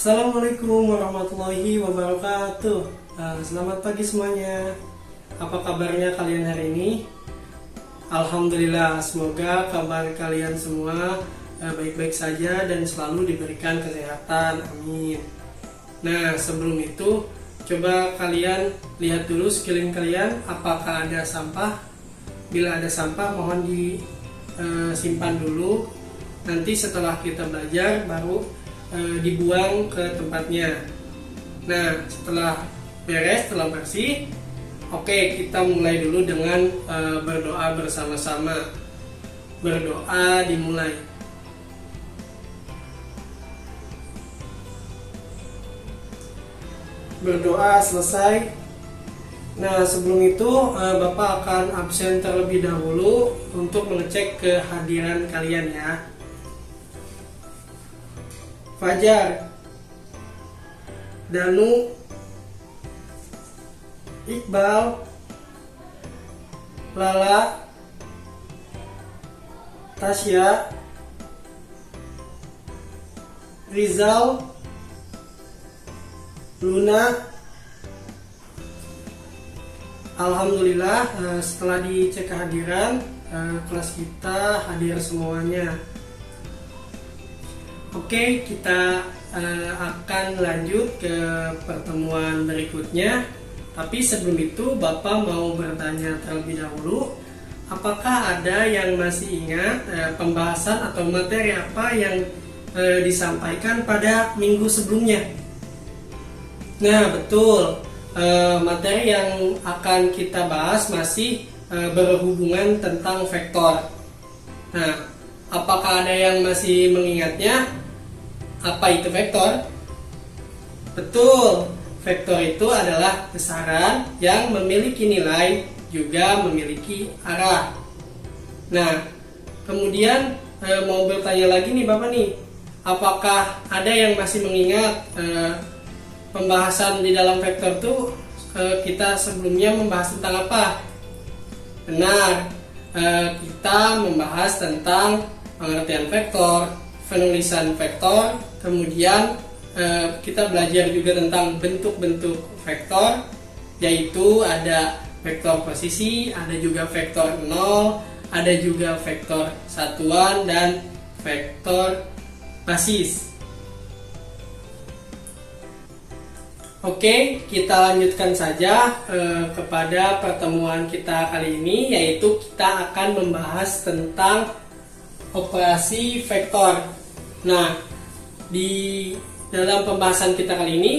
Assalamualaikum warahmatullahi wabarakatuh. Selamat pagi semuanya. Apa kabarnya kalian hari ini? Alhamdulillah, semoga kabar kalian semua baik-baik saja dan selalu diberikan kesehatan. Amin. Nah, sebelum itu coba kalian lihat dulu sekeliling kalian, apakah ada sampah. Bila ada sampah mohon disimpan dulu. Nanti setelah kita belajar baru dibuang ke tempatnya. Nah, setelah beres, setelah bersih, oke, kita mulai dulu dengan berdoa bersama-sama. Berdoa dimulai. Berdoa selesai. Nah, sebelum itu Bapak akan absen terlebih dahulu untuk mengecek kehadiran kalian ya. Fajar, Danu, Iqbal, Lala, Tasya, Rizal, Luna. Alhamdulillah, setelah dicek kehadiran, kelas kita hadir semuanya. Oke, kita akan lanjut ke pertemuan berikutnya. Tapi sebelum itu Bapak mau bertanya terlebih dahulu, apakah ada yang masih ingat pembahasan atau materi apa yang disampaikan pada minggu sebelumnya? Nah, betul, materi yang akan kita bahas masih berhubungan tentang vektor. Nah, apakah ada yang masih mengingatnya? Apa itu vektor? Betul, vektor itu adalah besaran yang memiliki nilai juga memiliki arah. Nah, kemudian mau bertanya lagi nih Bapak nih, apakah ada yang masih mengingat pembahasan di dalam vektor itu kita sebelumnya membahas tentang apa? Benar, kita membahas tentang pengertian vektor, penulisan vektor, kemudian kita belajar juga tentang bentuk-bentuk vektor, yaitu ada vektor posisi, ada juga vektor 0, ada juga vektor satuan, dan vektor basis. Oke, kita lanjutkan saja kepada pertemuan kita kali ini, yaitu kita akan membahas tentang operasi vektor. Nah, di dalam pembahasan kita kali ini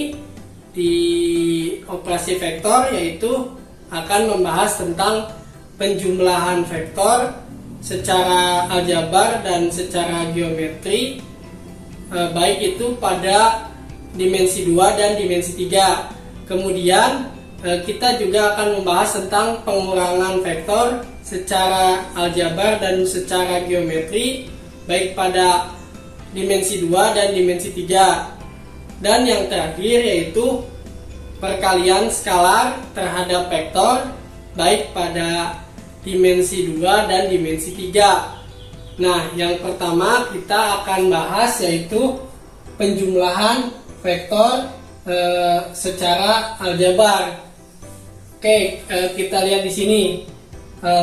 di operasi vektor, yaitu akan membahas tentang penjumlahan vektor secara aljabar dan secara geometri, baik itu pada dimensi 2 dan dimensi 3. Kemudian kita juga akan membahas tentang pengurangan vektor secara aljabar dan secara geometri, baik pada dimensi 2 dan dimensi 3. Dan yang terakhir yaitu perkalian skalar terhadap vektor, baik pada dimensi 2 dan dimensi 3. Nah, yang pertama kita akan bahas yaitu penjumlahan vektor secara aljabar. Oke, kita lihat di sini.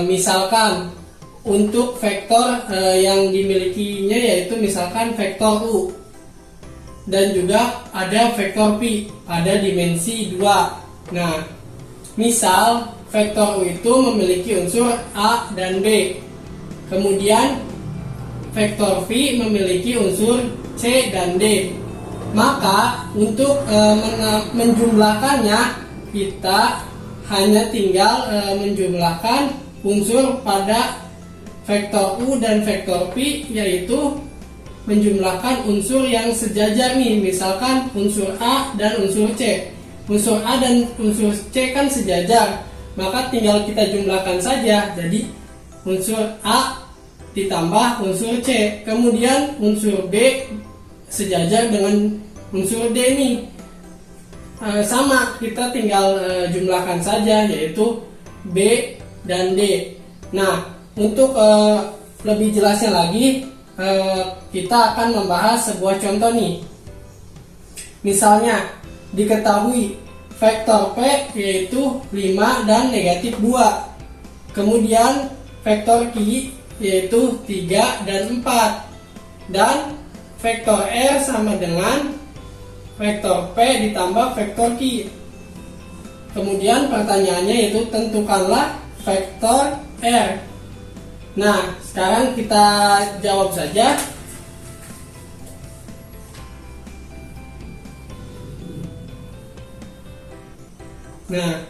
Misalkan untuk vektor yang dimilikinya yaitu misalkan vektor U, dan juga ada vektor Pi pada dimensi 2. Nah, misal vektor U itu memiliki unsur A dan B, kemudian vektor Pi memiliki unsur C dan D. Maka untuk menjumlahkannya, kita hanya tinggal menjumlahkan unsur pada vektor U dan vektor Pi, yaitu menjumlahkan unsur yang sejajar nih, misalkan unsur A dan unsur C. Unsur A dan unsur C kan sejajar, maka tinggal kita jumlahkan saja. Jadi unsur A ditambah unsur C, kemudian unsur B sejajar dengan unsur D nih. Sama, kita tinggal jumlahkan saja, yaitu B dan D. Nah, untuk lebih jelasnya lagi, kita akan membahas sebuah contoh nih. Misalnya, diketahui vektor P yaitu 5 dan negatif 2. Kemudian vektor Q yaitu 3 dan 4. Dan vektor R sama dengan vektor P ditambah vektor Q. Kemudian pertanyaannya yaitu tentukanlah vektor R. Nah, sekarang kita jawab saja. Nah,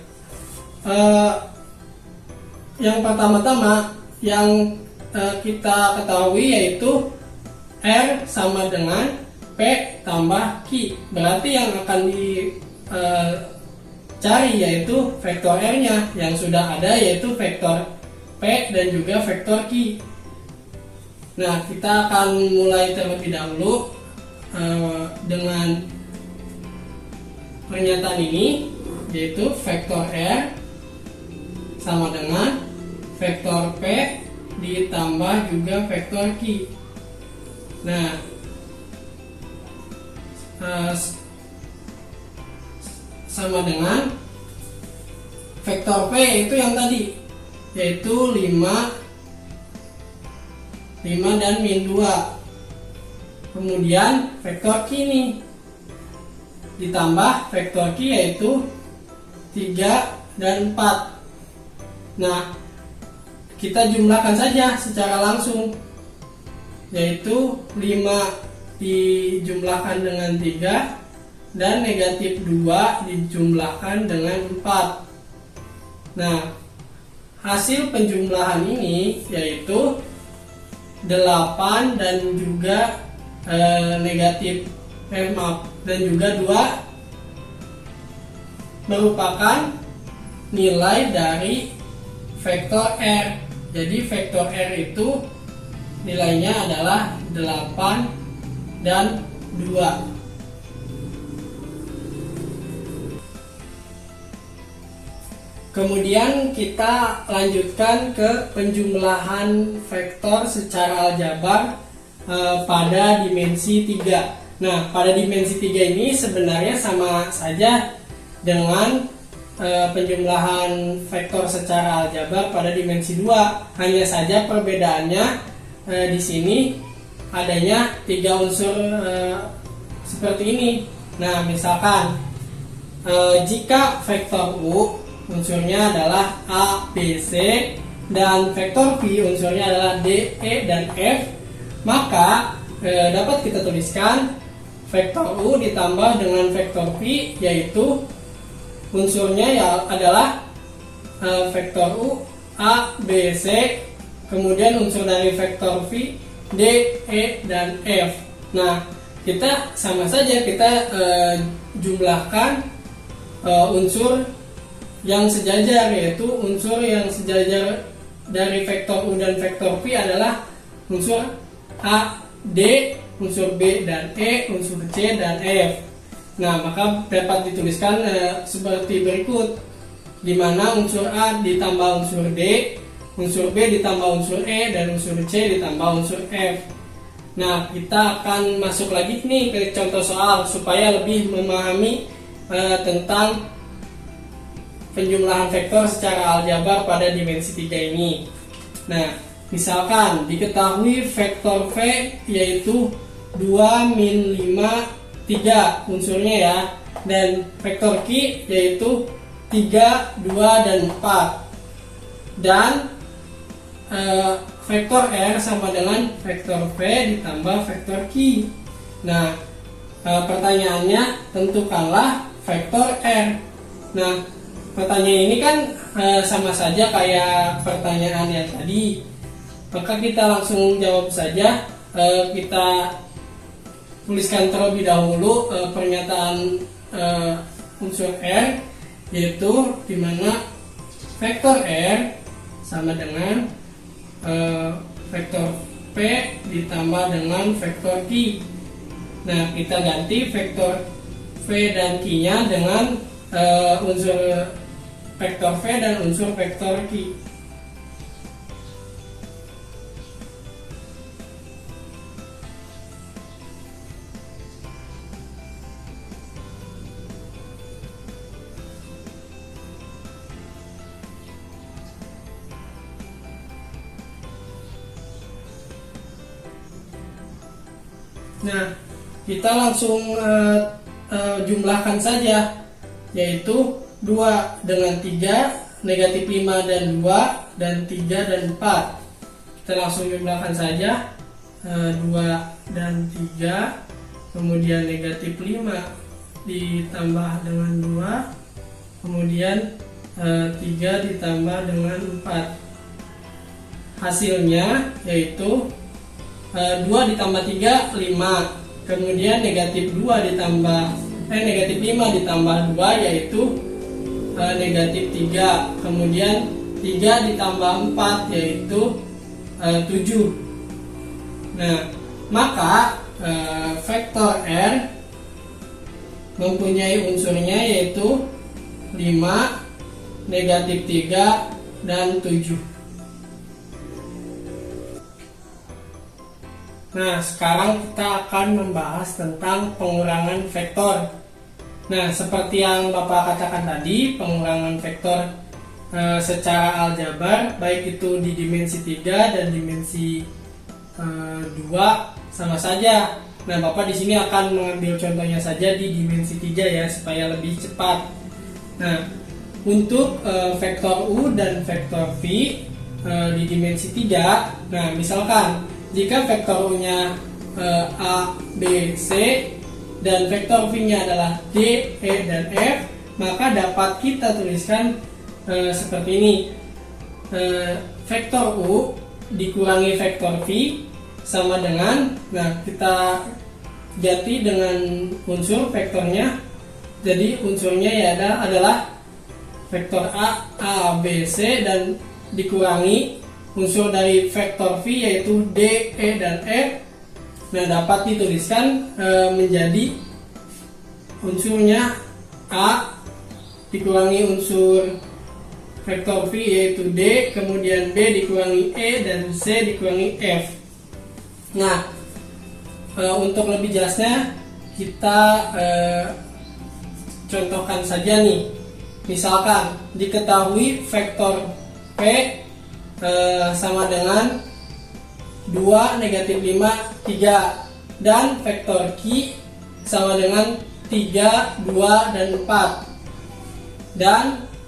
yang pertama-tama yang kita ketahui yaitu R sama dengan P tambah Q. Berarti yang akan dicari yaitu vektor R-nya. Yang sudah ada yaitu vektor P dan juga vektor Q. Nah, kita akan mulai terlebih dahulu dengan pernyataan ini, yaitu vektor R sama dengan vektor P ditambah juga vektor Q. Nah, sama dengan vektor P itu yang tadi, yaitu 5 dan min 2. Kemudian vektor Q ini ditambah vektor Q yaitu 3 dan 4. Nah, kita jumlahkan saja secara langsung, yaitu 5 dijumlahkan dengan 3 dan negatif 2 dijumlahkan dengan 4. Nah, hasil penjumlahan ini yaitu 8 dan juga dan juga 2 merupakan nilai dari vektor R. Jadi vektor R itu nilainya adalah 8 dan 2. Kemudian kita lanjutkan ke penjumlahan vektor secara aljabar pada dimensi 3. Nah, pada dimensi 3 ini sebenarnya sama saja dengan penjumlahan vektor secara aljabar pada dimensi 2. Hanya saja perbedaannya di sini adanya 3 unsur seperti ini. Nah, misalkan jika vektor U unsurnya adalah A, B, C, dan vektor P unsurnya adalah D, E, dan F, maka dapat kita tuliskan vektor U ditambah dengan vektor P, yaitu unsurnya adalah vektor U, A, B, C, kemudian unsur dari vektor P, D, E, dan F. Nah, kita sama saja kita jumlahkan unsur yang sejajar, yaitu unsur yang sejajar dari vektor U dan vektor P adalah unsur A, D, unsur B dan E, unsur C dan F. Nah, maka dapat dituliskan seperti berikut, di mana unsur A ditambah unsur D, unsur B ditambah unsur E, dan unsur C ditambah unsur F. Nah, kita akan masuk lagi nih ke contoh soal supaya lebih memahami tentang penjumlahan vektor secara aljabar pada dimensi 3 ini. Nah, misalkan diketahui vektor V yaitu 2, min 5, 3 unsurnya ya, dan vektor Q yaitu 3, 2, dan 4. Dan vektor R sama dengan vektor V ditambah vektor Q. Nah, pertanyaannya tentukanlah vektor R. Nah, pertanyaan ini kan sama saja kayak pertanyaan yang tadi. Maka kita langsung jawab saja. Kita tuliskan terlebih dahulu pernyataan unsur R, yaitu dimana vektor R sama dengan vektor P ditambah dengan vektor Q. Nah, kita ganti vektor V dan Q-nya dengan unsur vektor V dan unsur vektor Q. Nah, kita langsung jumlahkan saja, yaitu 2 dengan 3, negatif 5 dan 2, dan 3 dan 4. Kita langsung jumlahkan saja, 2 dan 3, kemudian negatif 5 ditambah dengan 2, kemudian 3 ditambah dengan 4. Hasilnya yaitu 2 ditambah 3, 5. Kemudian negatif 5 ditambah 2 yaitu negatif 3. Kemudian 3 ditambah 4 yaitu 7. Nah, maka vektor R mempunyai unsurnya yaitu 5, negatif 3, dan 7. Nah, sekarang kita akan membahas tentang pengurangan vektor. Nah, seperti yang Bapak katakan tadi, pengurangan vektor secara aljabar, baik itu di dimensi 3 dan dimensi 2 sama saja. Nah, Bapak di sini akan mengambil contohnya saja di dimensi 3 ya, supaya lebih cepat. Nah, untuk vektor U dan vektor V di dimensi 3, nah misalkan jika vektor U-nya A, B, C dan vektor V-nya adalah D, E, dan F, maka dapat kita tuliskan seperti ini. Vektor U dikurangi vektor V sama dengan, nah kita ganti dengan unsur vektornya. Jadi unsurnya ya adalah vektor A, B, C dan dikurangi unsur dari vektor V yaitu D, E, dan F. Nah, dapat dituliskan menjadi unsurnya A dikurangi unsur vektor V yaitu D, kemudian B dikurangi E, dan C dikurangi F. Nah, untuk lebih jelasnya kita contohkan saja nih. Misalkan diketahui vektor P sama dengan 2, negatif 5, 3, dan vektor Q sama dengan 3, 2, dan 4, dan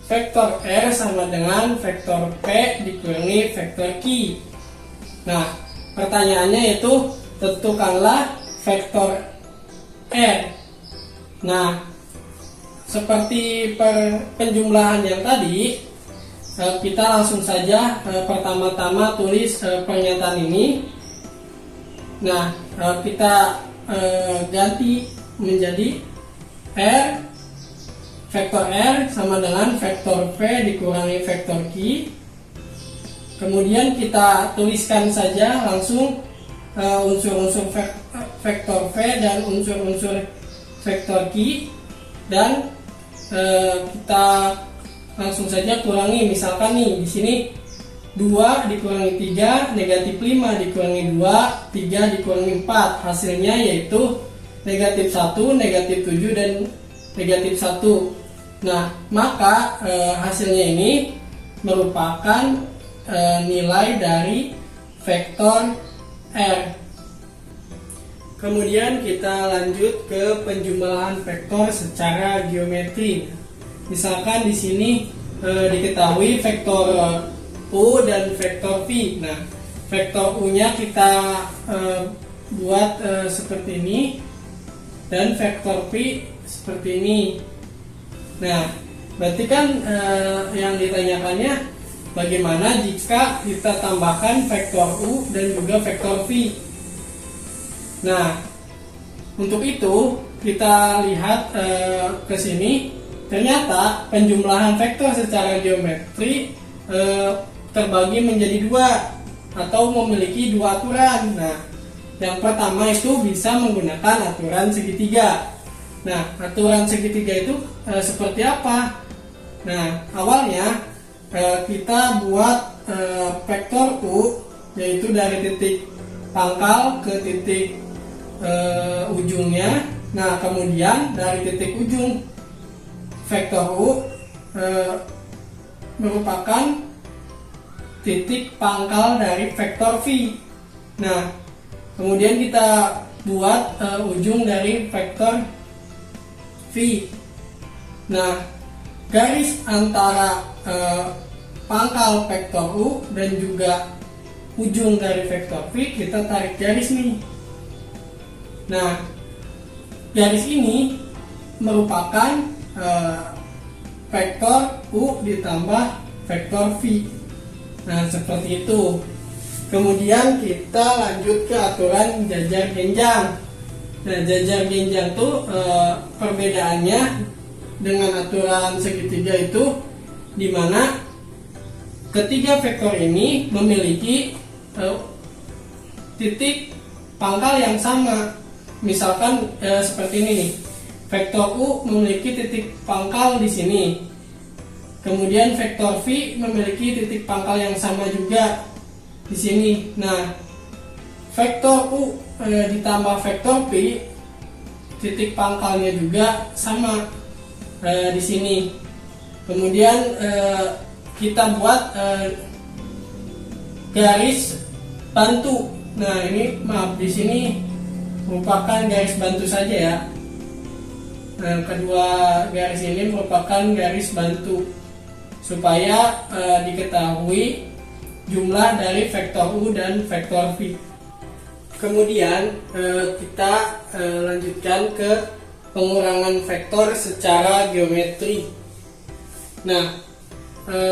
vektor R sama dengan vektor P dikurangi vektor Q. Nah, pertanyaannya itu tentukanlah vektor R. Nah, seperti penjumlahan yang tadi, kita langsung saja pertama-tama tulis pernyataan ini. Nah, kita ganti menjadi R, vektor R sama dengan vektor P dikurangi vektor Q. Kemudian kita tuliskan saja langsung unsur-unsur vektor V dan unsur-unsur vektor Q, dan kita langsung saja kurangi. Misalkan nih di sini 2 dikurangi 3, negatif 5 dikurangi 2, 3 dikurangi 4. Hasilnya yaitu negatif 1, negatif 7, dan negatif 1. Nah, maka hasilnya ini merupakan nilai dari vektor R. Kemudian kita lanjut ke penjumlahan vektor secara geometri. Misalkan di sini diketahui vektor U dan vektor V. Nah, vektor U-nya kita buat seperti ini, dan vektor V seperti ini. Nah, berarti kan yang ditanyakannya bagaimana jika kita tambahkan vektor U dan juga vektor V. Nah, untuk itu kita lihat ke sini. Ternyata penjumlahan vektor secara geometri terbagi menjadi 2 atau memiliki 2 aturan. Nah, yang pertama itu bisa menggunakan aturan segitiga. Nah, aturan segitiga itu seperti apa? Nah, awalnya kita buat vektor U, yaitu dari titik pangkal ke titik ujungnya. Nah, kemudian dari titik ujung vektor U merupakan titik pangkal dari vektor V. Nah, kemudian kita buat ujung dari vektor V. Nah, garis antara pangkal vektor U dan juga ujung dari vektor V kita tarik garis nih. Nah, garis ini merupakan vektor U ditambah vektor V. Nah, seperti itu. Kemudian kita lanjut ke aturan jajar genjang. Nah, jajar genjang itu perbedaannya dengan aturan segitiga itu dimana ketiga vektor ini memiliki titik pangkal yang sama. Misalkan seperti ini nih. Vektor U memiliki titik pangkal di sini. Kemudian vektor V memiliki titik pangkal yang sama juga di sini. Nah, vektor U ditambah vektor V titik pangkalnya juga sama di sini. Kemudian kita buat garis bantu. Nah, ini maaf di sini merupakan garis bantu saja ya. Nah, kedua garis ini merupakan garis bantu supaya diketahui jumlah dari vektor U dan vektor V. Kemudian kita lanjutkan ke pengurangan vektor secara geometri. Nah,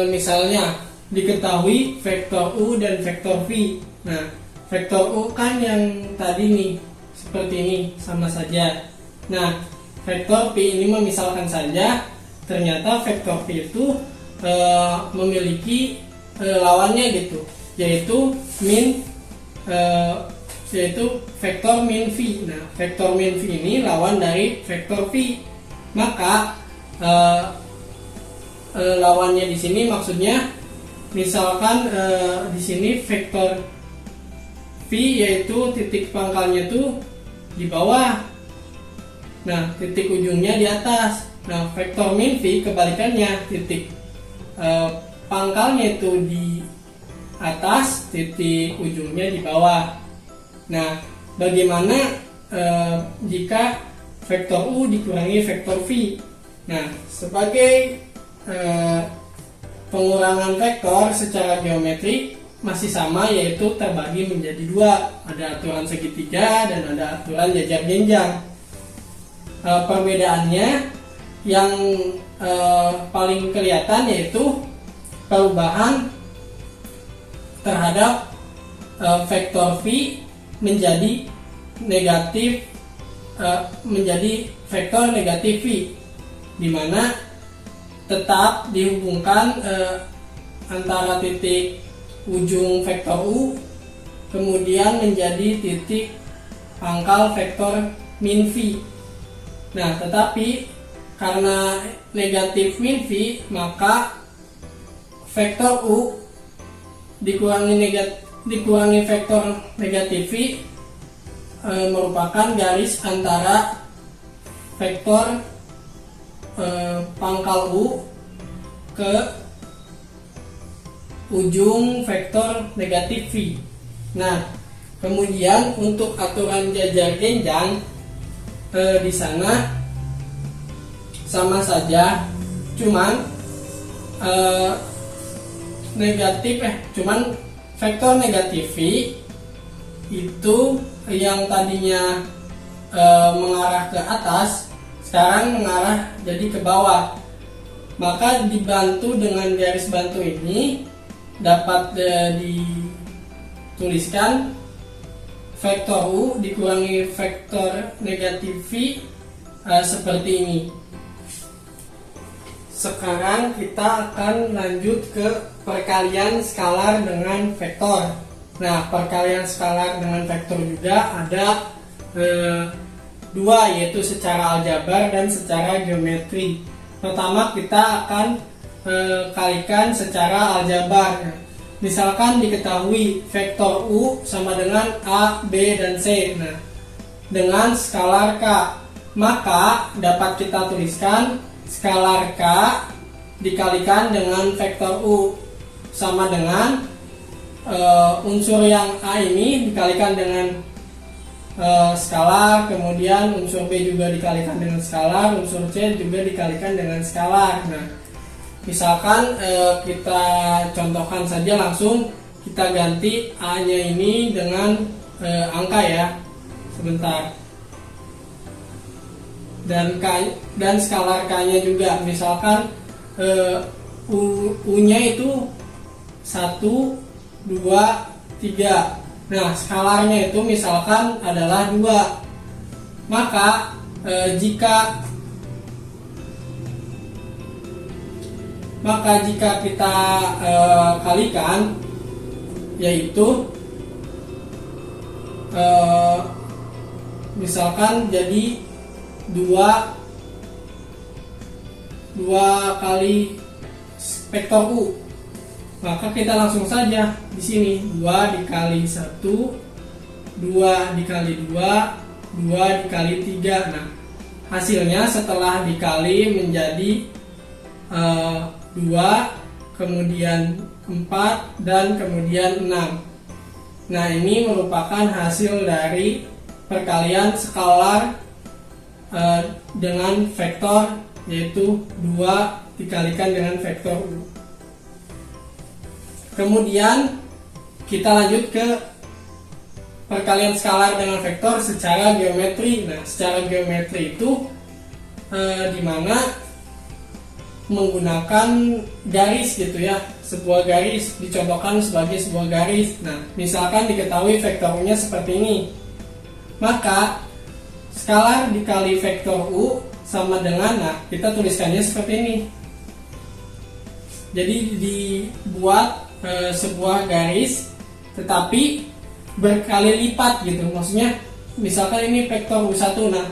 misalnya diketahui vektor U dan vektor V. Nah, vektor U kan yang tadi nih seperti ini sama saja. Nah, vektor V ini memisalkan saja. Ternyata vektor V itu memiliki lawannya gitu, yaitu vektor min V. Nah, vektor min V ini lawan dari vektor V. Maka lawannya di sini maksudnya misalkan di sini vektor V yaitu titik pangkalnya itu di bawah. Nah, titik ujungnya di atas. Nah, vektor min V kebalikannya, titik pangkalnya itu di atas, titik ujungnya di bawah. Nah, bagaimana jika vektor U dikurangi vektor V? Nah, sebagai pengurangan vektor secara geometri masih sama, yaitu terbagi menjadi dua. Ada aturan segitiga dan ada aturan jajar genjang. Perbedaannya yang paling kelihatan yaitu perubahan terhadap vektor V menjadi negatif, menjadi vektor negatif V, di mana tetap dihubungkan antara titik ujung vektor U kemudian menjadi titik pangkal vektor min V. Nah, tetapi karena negatif min V, maka vektor U dikurangi vektor negatif V merupakan garis antara vektor pangkal U ke ujung vektor negatif V. Nah, kemudian untuk aturan jajar genjang di sana sama saja, cuman cuman vektor negatif V itu yang tadinya mengarah ke atas sekarang mengarah jadi ke bawah. Maka dibantu dengan garis bantu ini dapat dituliskan vektor U dikurangi vektor negatif V seperti ini. Sekarang kita akan lanjut ke perkalian skalar dengan vektor. Nah, perkalian skalar dengan vektor juga ada dua, yaitu secara aljabar dan secara geometri. Pertama kita akan kalikan secara aljabar. Misalkan diketahui vektor U sama dengan A, B, dan C. Nah, dengan skalar K, maka dapat kita tuliskan skalar K dikalikan dengan vektor U sama dengan unsur yang A ini dikalikan dengan skalar, kemudian unsur B juga dikalikan dengan skalar, unsur C juga dikalikan dengan skalar. Nah, misalkan kita contohkan saja langsung, kita ganti A-nya ini dengan angka ya. Sebentar. Dan skalar K-nya juga, misalkan U-nya itu 1, 2, 3. Nah, skalarnya itu misalkan adalah 2. Maka jika kita kalikan, yaitu misalkan jadi 2 kali vektor U, maka kita langsung saja di sini 2 dikali 1, 2 dikali 2, 2 dikali 3. Nah, hasilnya setelah dikali menjadi 2, kemudian 4, dan kemudian 6. Nah, ini merupakan hasil dari perkalian skalar dengan vektor, yaitu 2 dikalikan dengan vektor U. Kemudian kita lanjut ke perkalian skalar dengan vektor secara geometri. Nah, secara geometri itu di mana menggunakan garis gitu ya, sebuah garis dicontohkan sebagai sebuah garis. Nah, misalkan diketahui vektor U-nya seperti ini, maka skalar dikali vektor U sama dengan, nah kita tuliskannya seperti ini. Jadi dibuat sebuah garis tetapi berkali lipat gitu, maksudnya misalkan ini vektor U1, nah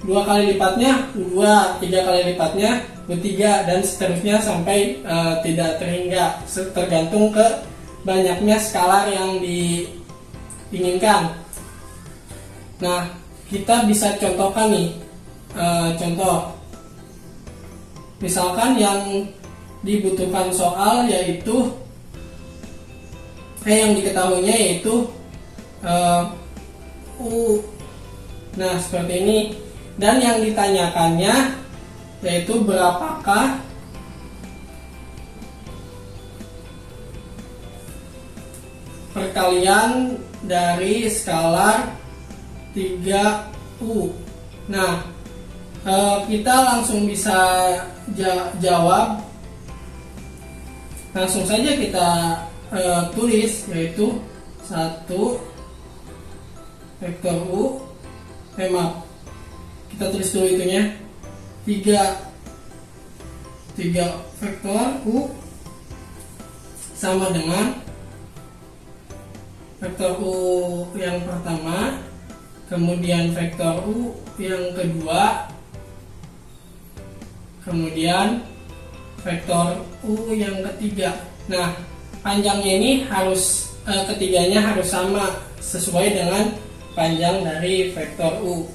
2 kali lipatnya U2, 3 kali lipatnya U3, dan seterusnya sampai tidak terhingga, tergantung ke banyaknya skalar yang diinginkan. Nah, kita bisa contohkan nih, contoh misalkan yang dibutuhkan soal yaitu yang diketahuinya yaitu U. Nah, seperti ini. Dan yang ditanyakannya yaitu berapakah perkalian dari skalar 3U. Nah, kita langsung bisa jawab. Langsung saja kita tulis, yaitu 1 vektor U, maaf, kita tulis dulu itunya, 3 vektor U sama dengan vektor U yang pertama, kemudian vektor U yang kedua, kemudian vektor U yang ketiga. Nah, panjangnya ini harus ketiganya harus sama sesuai dengan panjang dari vektor U.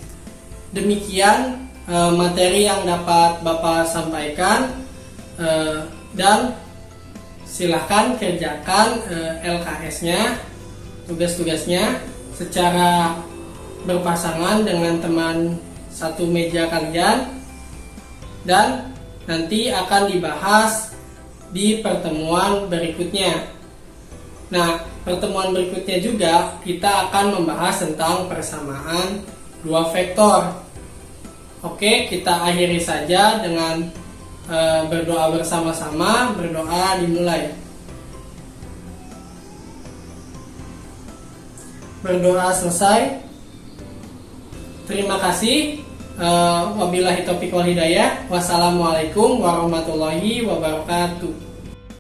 Demikian materi yang dapat Bapak sampaikan, dan silahkan kerjakan LKS-nya, tugas-tugasnya secara berpasangan dengan teman satu meja kalian, dan nanti akan dibahas di pertemuan berikutnya. Nah, pertemuan berikutnya juga kita akan membahas tentang persamaan dua vektor. Oke, kita akhiri saja dengan berdoa bersama-sama. Berdoa dimulai. Berdoa selesai. Terima kasih. Wabillahi taufiq wal hidayah. Wassalamualaikum warahmatullahi wabarakatuh.